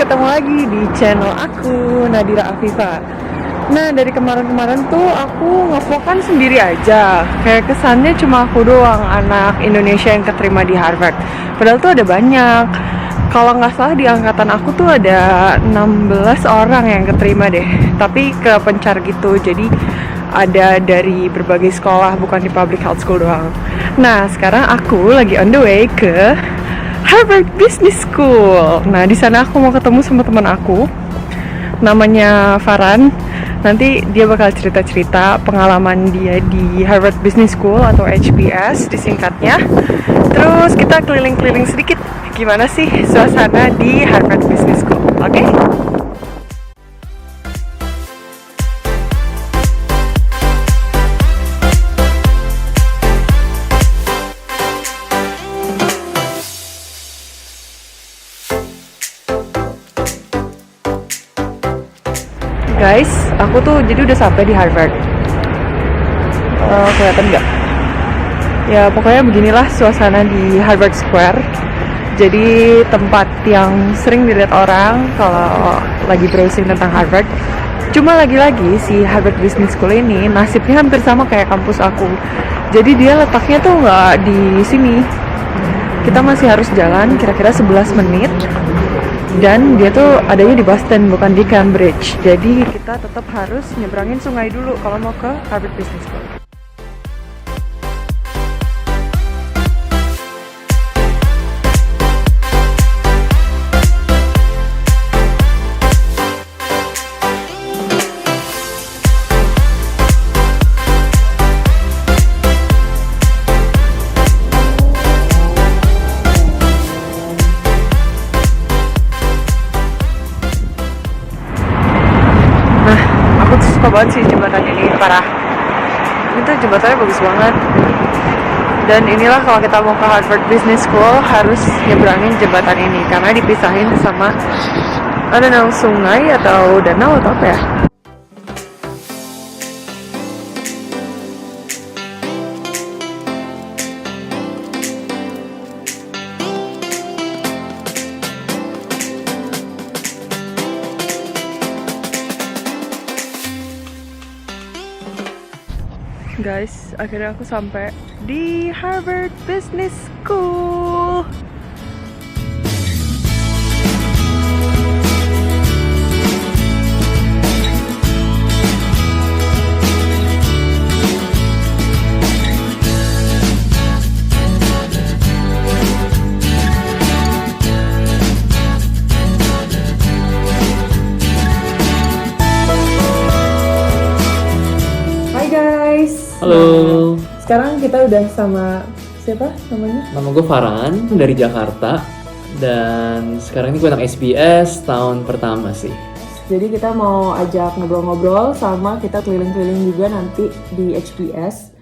ketemu lagi di channel aku, Nadira Afifa. Nah, dari kemarin-kemarin tuh aku ngevlogkan sendiri aja. Kayak kesannya cuma aku doang anak Indonesia yang keterima di Harvard. Padahal tuh ada banyak. Kalau nggak salah di angkatan aku tuh ada 16 orang yang keterima deh. Tapi ke pencar gitu, jadi ada dari berbagai sekolah, bukan di public health school doang. Nah, sekarang aku lagi on the way ke Harvard Business School. Nah, di sana aku mau ketemu sama teman aku, namanya Farhan. Nanti dia bakal cerita-cerita pengalaman dia di Harvard Business School atau HBS disingkatnya. Terus kita keliling-keliling sedikit gimana sih suasana di Harvard Business School. Oke? Guys, aku tuh jadi udah sampai di Harvard. Kelihatan nggak? Ya pokoknya beginilah suasana di Harvard Square. Jadi tempat yang sering dilihat orang kalau lagi browsing tentang Harvard. Cuma lagi-lagi si Harvard Business School ini nasibnya hampir sama kayak kampus aku. Jadi dia letaknya tuh nggak di sini. Kita masih harus jalan kira-kira 11 menit. Dan dia tuh adanya di Boston, bukan di Cambridge. Jadi kita tetap harus nyebrangin sungai dulu kalau mau ke Harvard Business School. Suka banget sih jembatan ini, parah. Ini tuh jembatannya bagus banget. Dan inilah kalau kita mau ke Harvard Business School harus nyebrangin jembatan ini karena dipisahin sama sungai atau danau atau apa ya. Guys, akhirnya aku sampai di Harvard Business School. Hai guys. Halo. Sekarang kita udah sama siapa namanya? Nama gue Farhan dari Jakarta. Dan sekarang ini gue anak SBS tahun pertama sih. Jadi kita mau ajak ngobrol-ngobrol sama kita keliling-keliling juga nanti di HBS.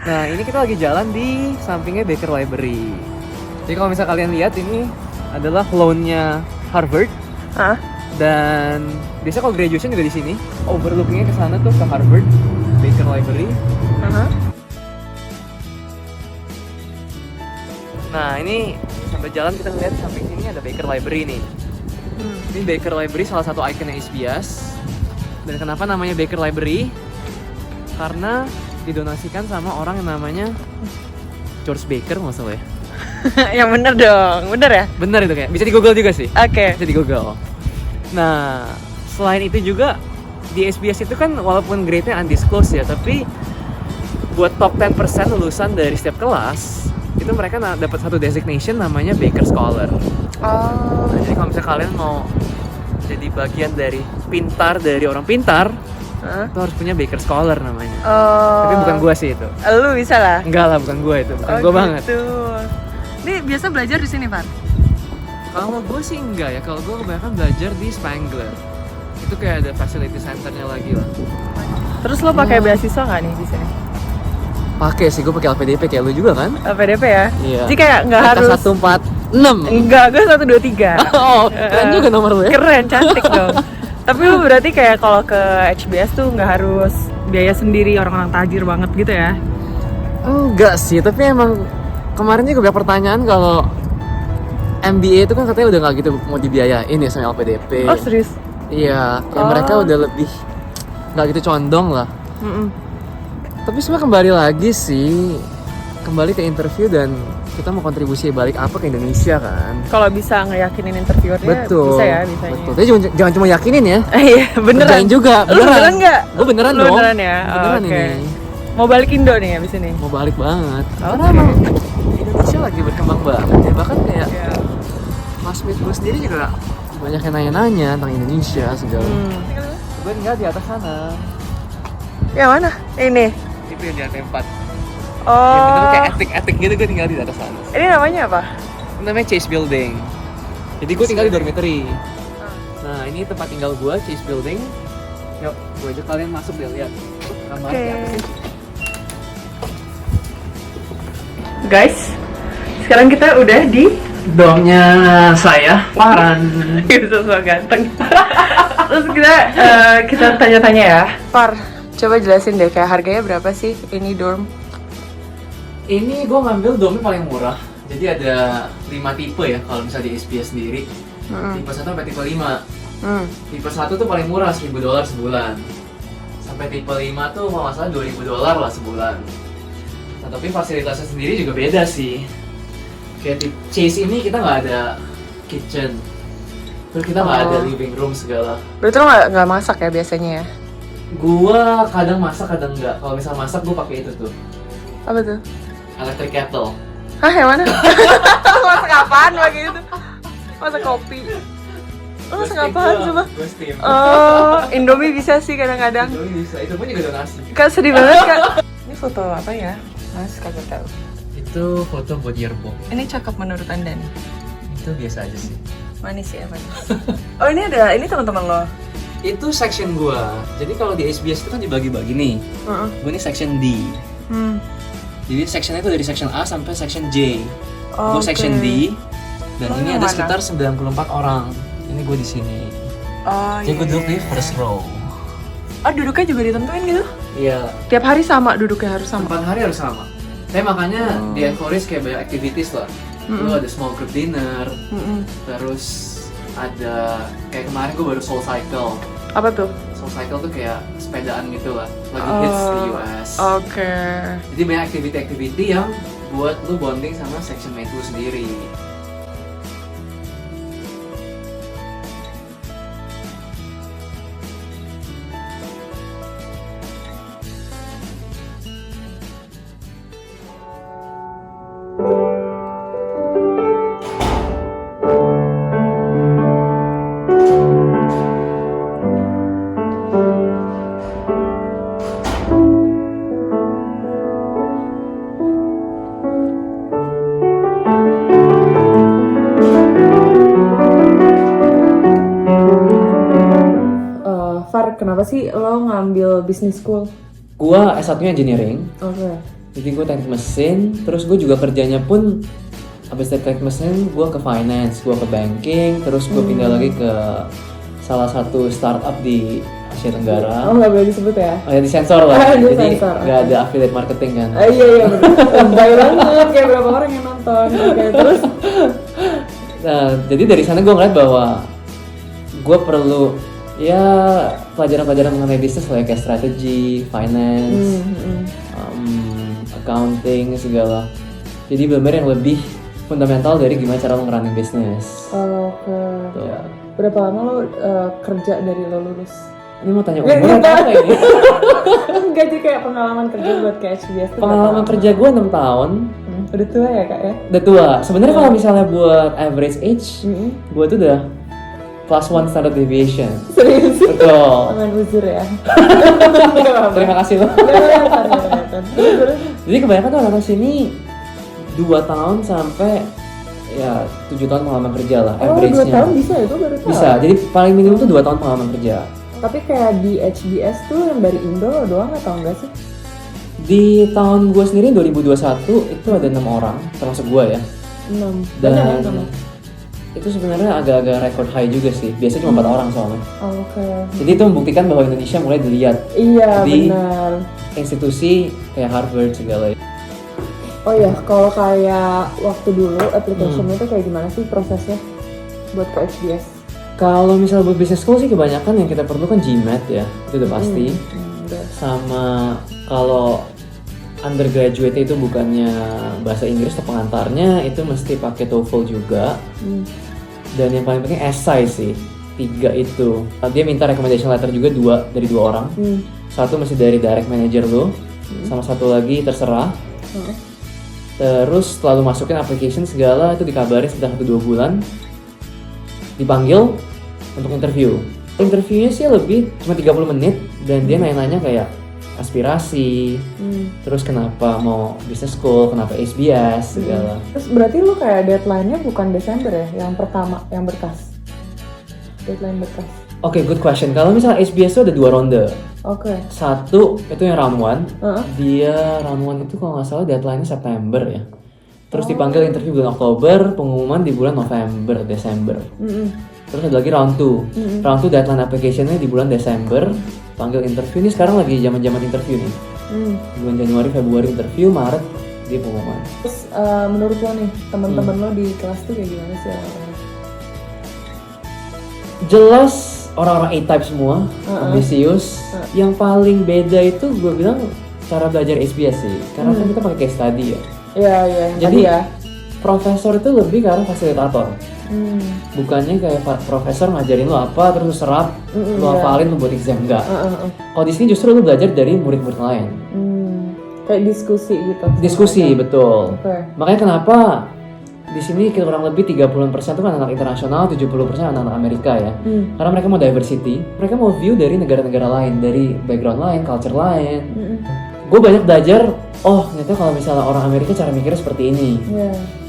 Nah, ini kita lagi jalan di sampingnya Baker Library. Jadi kalau misalnya kalian lihat, ini adalah lawn-nya Harvard. Hah? Dan biasanya kalau graduation juga di sini. Overlookingnya ke sana tuh ke Harvard Baker Library. Nah, ini sambil jalan kita lihat samping sini ada Baker Library nih. Ini Baker Library salah satu ikonnya HBS. Dan kenapa namanya Baker Library? Karena didonasikan sama orang yang namanya George Baker, maksudnya ya. Yang bener dong, bener ya? Bener itu kayak, bisa di Google juga sih. Oke. Bisa di Google. Nah, selain itu juga di SBS itu kan walaupun grade-nya undisclosed ya, tapi buat top 10% lulusan dari setiap kelas itu mereka dapat satu designation namanya Baker Scholar. Oh. Nah, jadi kalau misalnya kalian mau jadi bagian dari pintar dari orang pintar, itu harus punya Baker Scholar namanya. Oh. Tapi bukan gua sih itu. Lu bisa lah. Enggak lah, bukan gua itu. Bukan gua banget. Gitu. Ini biasa belajar di sini, Pak? Kalau gue sih enggak ya, kalau gue kebanyakan belajar di Spangler. Itu kayak ada facility centernya lagi lah. Terus lo pakai beasiswa nggak nih di sini? Pakai sih, gue pakai LPDP kayak lu juga kan? LPDP ya? Iya. Jadi kayak nggak harus 146. Enggak, gue 123. Oh, keren juga nomor lu ya. Keren, cantik dong. Tapi lu berarti kayak kalau ke HBS tuh nggak harus biaya sendiri, orang-orang tajir banget gitu ya? Enggak sih, tapi emang kemarin juga banyak pertanyaan kalau MBA itu kan katanya udah nggak gitu mau dibiayain ya sama LPDP. Oh serius? Iya, kayak mereka udah lebih nggak gitu condong lah. Tapi sebenarnya kembali lagi sih, kembali ke interview dan kita mau kontribusi balik apa ke Indonesia kan. Kalau bisa ngeyakinin interviewernya Betul, bisa ya, bisanya. betul. Tapi jangan cuma yakinin ya. Iya beneran. Kerjain juga, Lu beneran nggak? Gue beneran Lu dong. beneran ya? Beneran Oke. ini. Mau balik Indo nih abis ini? Mau balik banget. Oke. Karena emang Indonesia lagi berkembang banget ya. Bahkan kayak Iya. classmate gue sendiri juga banyak yang nanya-nanya tentang Indonesia segala. Gue tinggal di atas sana. Yang mana? Ini? Itu yang di lantai 4. Oh. Yang bener kayak etik gitu, gue tinggal di atas sana. Ini namanya apa? Itu namanya Chase Building. Jadi gue tinggal di dormitory. Nah ini tempat tinggal gue, Chase Building. Yuk, gue ajak kalian masuk deh, lihat. Kamar Oke. apa sih? Guys, sekarang kita udah di Domnya saya, Farhan. so ganteng. Terus kita tanya-tanya ya. Par, coba jelasin deh kayak harganya berapa sih ini dorm? Ini gue ngambil domnya paling murah. Jadi ada 5 tipe ya kalau misalnya di SBS sendiri. Tipe 1 sampai tipe 5. Tipe 1 tuh paling murah, $1.000 sebulan. Sampai tipe 5 tuh kalau nggak salah $2.000 lah sebulan. Nah, tapi fasilitasnya sendiri juga beda sih. Kayak di Chase ini kita nggak ada kitchen. Terus kita nggak ada living room segala. Berarti lo nggak masak ya biasanya ya? Gua kadang masak, kadang nggak. Kalau misal masak gua pakai itu tuh, Apa tuh? electric kettle. Hah, yang mana? Masak apaan lagi itu? Masak kopi. Lo masak apaan coba? Gua steam. Oh, Indomie bisa sih kadang-kadang. Itu bisa, itu pun juga donasi. Kak sedih banget kak. Ini foto apa ya? Mas kagak tahu. Itu foto buat yearbook. Ini cakep menurut anda nih? Itu biasa aja sih. Manis ya manis. Oh ini ada, ini teman-teman lo. Itu section gua. Jadi kalau di SBS itu kan dibagi-bagi nih. Gua ini section D. Jadi sectionnya itu dari section A sampai section J. Gua section D. Dan ini ada mana? sekitar 94 orang. Ini gue di sini. Oh Jadi gue duduk di first row. Oh duduknya juga ditentuin gitu? Iya. Tiap hari sama duduknya harus sama? 4 hari harus sama. Tapi makanya di Ecoris kayak banyak activities lah. Lu ada small group dinner. Terus ada kayak kemarin gue baru Soul Cycle. Apa tuh? Soul Cycle tuh kayak sepedaan gitu lah. Lagi hits di US. Oke. Jadi banyak activity-activity yang buat lu bonding sama section mate lu sendiri. Far, kenapa sih lo ngambil business school? Gua S1-nya engineering. Oke. Jadi gue teknik mesin, terus gue juga kerjanya pun habis dari teknik mesin gue ke finance, gue ke banking, terus gue pindah lagi ke salah satu startup di Asia Tenggara. Oh nggak boleh disebut ya? Oh ya disensor lah, Ah, jadi disensor, nggak ada affiliate marketing kan. Iya lebay banget kayak berapa orang yang nonton. Oke terus? Nah jadi dari sana gue ngeliat bahwa gue perlu ya pelajaran-pelajaran mengenai bisnis lah ya, kayak strategi, finance, accounting segala. Jadi benar-benar yang lebih fundamental dari gimana cara lo ngerunning bisnis. Oke. Tuh. Berapa lama lo kerja dari lo lulus? Ini mau tanya umur atau apa ini? Enggak jadi kayak pengalaman kerja buat kayak SBS tuh. Pengalaman kerja gue 6 tahun. Udah tua ya kak ya? Udah tua. Sebenarnya kalau misalnya buat average age, gue tuh udah +1 standard deviation. Serius? Betul. Aman uzur ya. Terima kasih lo. Jadi kebanyakan tuh orang sini 2 tahun sampai ya 7 tahun pengalaman kerja lah, Oh 2 average-nya. tahun bisa ya? Gue baru tahu. Bisa, jadi paling minimum tuh 2 tahun pengalaman kerja. Tapi kayak di HBS tuh yang dari Indo doang atau enggak sih? Di tahun gue sendiri 2021 itu ada 6 orang, termasuk gue ya. 6. Dan Banyak ya 6? itu sebenarnya agak-agak record high juga sih. Biasanya cuma 4 orang soalnya. Oke. Jadi itu membuktikan bahwa Indonesia mulai dilihat Iya, di benar. institusi kayak Harvard segala. Oh ya, kalau kayak waktu dulu application itu kayak gimana sih prosesnya buat ke HBS? Kalau misalnya buat business school sih kebanyakan yang kita perlu kan GMAT ya, itu udah pasti. Udah. Sama kalau undergraduate itu bukannya bahasa Inggris atau pengantarnya, itu mesti pakai TOEFL juga. Dan yang paling penting essay sih, 3 itu. Dia minta recommendation letter juga dari 2 orang. Satu mesti dari direct manager lo, sama satu lagi terserah. Terus selalu masukin application segala, itu dikabarin setelah 1-2 bulan dipanggil untuk interview. Interviewnya sih lebih cuma 30 menit dan dia nanya-nanya kayak aspirasi, terus kenapa mau business school, kenapa SBS segala. Terus berarti lu kayak deadline-nya bukan Desember ya, yang pertama, yang berkas? Deadline berkas. Oke, good question. Kalau misalnya SBS itu ada 2 ronde. Oke. Satu itu yang round 1, dia round 1 itu kalau nggak salah deadline-nya September ya. Terus dipanggil interview bulan Oktober, pengumuman di bulan November, Desember. Terus ada lagi round 2. Round 2 deadline application-nya di bulan Desember, panggil interview. Ini sekarang lagi zaman-zaman interview nih. Bulan Januari, Februari interview, Maret dia pengumuman. Terus menurut lo nih, teman-teman lo di kelas tuh kayak gimana sih orang-orangnya? Jelas orang-orang A-type semua, ambisius. Yang paling beda itu gue bilang cara belajar SBS sih, karena kan kita pakai case study ya. Iya, yang Jadi tadi ya. Profesor itu lebih ke arah fasilitator. Bukannya kayak profesor ngajarin lo apa terus lu serap, lu hafalin lu buat exam, enggak. Kalau di sini justru lu belajar dari murid-murid lain. Kayak diskusi gitu. Diskusi, betul. Oke. Makanya kenapa di sini kurang lebih 30% itu kan anak internasional, 70% anak-anak Amerika ya. Karena mereka mau diversity, mereka mau view dari negara-negara lain, dari background lain, culture lain. Gue banyak belajar, oh ternyata kalau misalnya orang Amerika cara mikirnya seperti ini.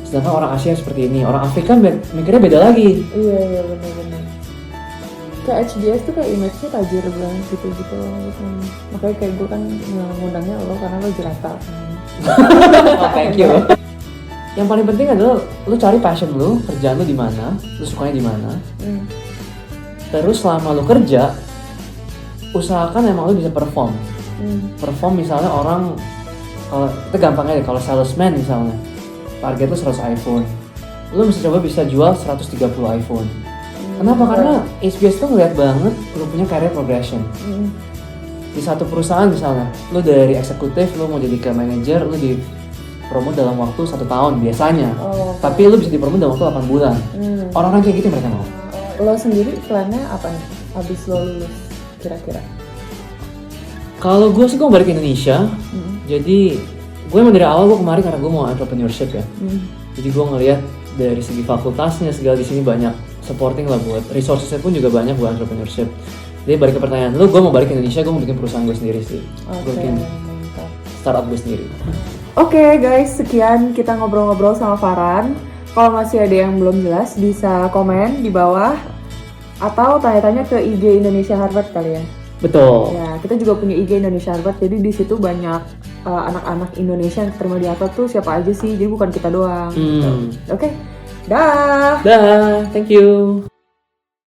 Sedangkan orang Asia seperti ini, orang Afrika mikirnya beda lagi. Iya benar-benar. Kayak HBS tuh kayak image-nya tajir banget gitu-gitu. Makanya kayak gue kan ngundangnya lo karena lo jerata. Oh, thank you. Yang paling penting adalah lu cari passion lu, kerjaan lu di mana, lu sukanya di mana. Terus selama lu kerja, usahakan emang lu bisa perform. Perform misalnya orang, kalau kita gampangnya deh, kalau salesman misalnya, target lu 100 iPhone, lu mesti coba bisa jual 130 iPhone. Kenapa? Karena SBS tuh ngeliat banget lu punya career progression. Di satu perusahaan misalnya, lu dari eksekutif, lu mau jadi ke manager, lu di promote dalam waktu 1 tahun biasanya. Tapi lu bisa dipromote dalam waktu 8 bulan. Orang-orang kayak gitu mereka mau. Lo sendiri plannya apa nih? Abis lo lulus kira-kira? Kalau gue sih gue balik ke Indonesia. Jadi gue emang dari awal gue kemarin karena gue mau entrepreneurship ya. Jadi gue ngeliat dari segi fakultasnya segala di sini banyak supporting lah buat resourcesnya pun juga banyak buat entrepreneurship. Jadi balik ke pertanyaan lu, gue mau balik ke Indonesia, gue mau bikin perusahaan gue sendiri sih. Gue bikin startup gue sendiri. Oke guys, sekian kita ngobrol-ngobrol sama Farhan. Kalau masih ada yang belum jelas, bisa komen di bawah atau tanya-tanya ke IG Indonesia Harvard kali ya. Betul. Ya, kita juga punya IG Indonesia Harvard, jadi di situ banyak anak-anak Indonesia yang terima di Harvard tuh siapa aja sih, jadi bukan kita doang. Oke, dah. Dah, thank you.